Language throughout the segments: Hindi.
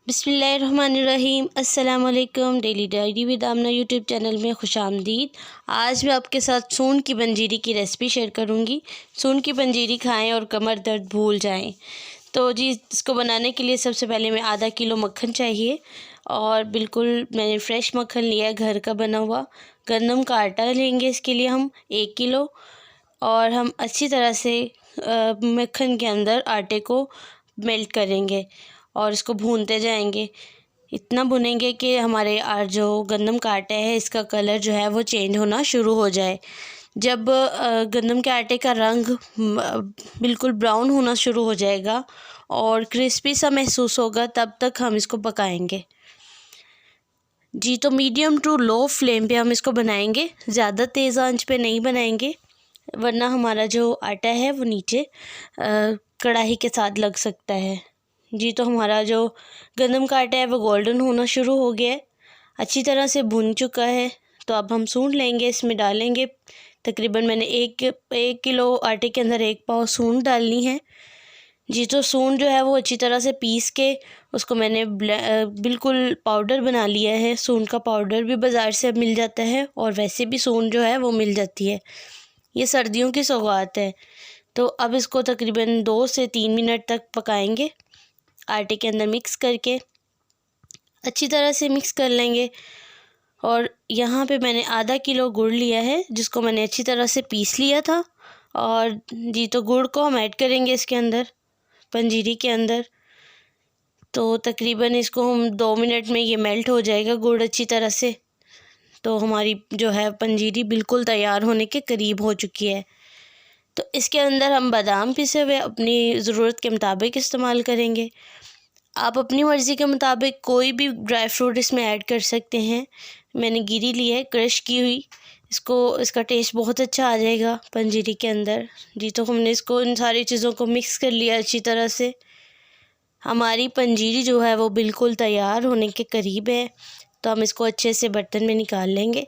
बिस्मिल्लाहिर्रहमानिर्रहीम। अस्सलाम वालेकुम। Daily diary with Amna YouTube channel में खुशामदीद। आज मैं आपके साथ सूंड की पंजीरी की रेसिपी शेयर करूंगी। सूंड की पंजीरी खाएं और कमर दर्द भूल जाएं। तो जी, इसको बनाने के लिए सबसे पहले मैं आधा किलो मक्खन चाहिए और बिल्कुल मैंने फ़्रेश मक्खन लिया है, घर का बना हुआ। गंदम का आटा लेंगे इसके लिए हम 1 किलो, और हम अच्छी तरह से मक्खन के अंदर आटे को मेल्ट करेंगे और इसको भूनते जाएंगे। इतना भुनेंगे कि हमारे जो गंदम का आटा है इसका कलर जो है वो चेंज होना शुरू हो जाए। जब गंदम के आटे का रंग बिल्कुल ब्राउन होना शुरू हो जाएगा और क्रिस्पी सा महसूस होगा, तब तक हम इसको पकाएंगे। जी, तो मीडियम टू लो फ्लेम पे हम इसको बनाएंगे, ज़्यादा तेज़ आंच पे नहीं बनाएंगे, वरना हमारा जो आटा है वो नीचे कढ़ाई के साथ लग सकता है। जी, तो हमारा जो गंदम का आटा है वो गोल्डन होना शुरू हो गया है, अच्छी तरह से भुन चुका है। तो अब हम सूंड लेंगे, इसमें डालेंगे तकरीबन मैंने एक किलो आटे के अंदर 1 पाव सूंड डालनी है। जी, तो सूंड जो है वो अच्छी तरह से पीस के उसको मैंने बिल्कुल पाउडर बना लिया है। सूंड का पाउडर भी बाज़ार से अब मिल जाता है और वैसे भी सूंड जो है वो मिल जाती है। ये सर्दियों की सौगात है। तो अब इसको तकरीबन 2 से 3 मिनट तक पकाएंगे, आटे के अंदर मिक्स करके अच्छी तरह से मिक्स कर लेंगे। और यहाँ पे मैंने आधा किलो गुड़ लिया है, जिसको मैंने अच्छी तरह से पीस लिया था। और जी, तो गुड़ को हम ऐड करेंगे इसके अंदर, पंजीरी के अंदर। तो तकरीबन इसको हम 2 मिनट में ये मेल्ट हो जाएगा गुड़ अच्छी तरह से। तो हमारी जो है पंजीरी बिल्कुल तैयार होने के करीब हो चुकी है। तो इसके अंदर हम बादाम पिसे हुए अपनी ज़रूरत के मुताबिक इस्तेमाल करेंगे। आप अपनी मर्ज़ी के मुताबिक कोई भी ड्राई फ्रूट इसमें ऐड कर सकते हैं। मैंने गिरी ली है, क्रश की हुई। इसका टेस्ट बहुत अच्छा आ जाएगा पंजीरी के अंदर। जी, तो हमने इसको इन सारी चीज़ों को मिक्स कर लिया अच्छी तरह से। हमारी पंजीरी जो है वो बिल्कुल तैयार होने के करीब है। तो हम इसको अच्छे से बर्तन में निकाल लेंगे।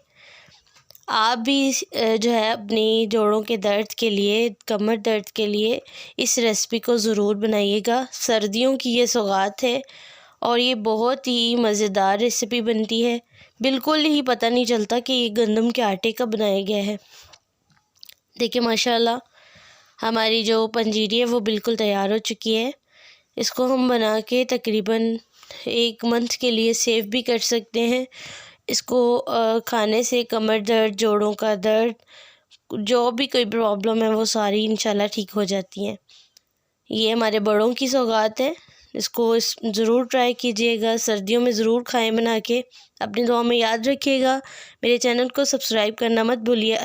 आप भी जो है अपनी जोड़ों के दर्द के लिए, कमर दर्द के लिए इस रेसिपी को ज़रूर बनाइएगा। सर्दियों की ये सौगात है और ये बहुत ही मज़ेदार रेसिपी बनती है। बिल्कुल ही पता नहीं चलता कि ये गंदम के आटे का बनाया गया है। देखिए माशाल्लाह, हमारी जो पंजीरी है वो बिल्कुल तैयार हो चुकी है। इसको हम बना के तकरीबन 1 मंथ के लिए सेव भी कर सकते हैं। इसको खाने से कमर दर्द, जोड़ों का दर्द, जो भी कोई प्रॉब्लम है वो सारी इंशाल्लाह ठीक हो जाती हैं। ये हमारे बड़ों की सौगात है। इसको ज़रूर ट्राई कीजिएगा, सर्दियों में ज़रूर खाएं बना के। अपनी दुआ में याद रखिएगा। मेरे चैनल को सब्सक्राइब करना मत भूलिए।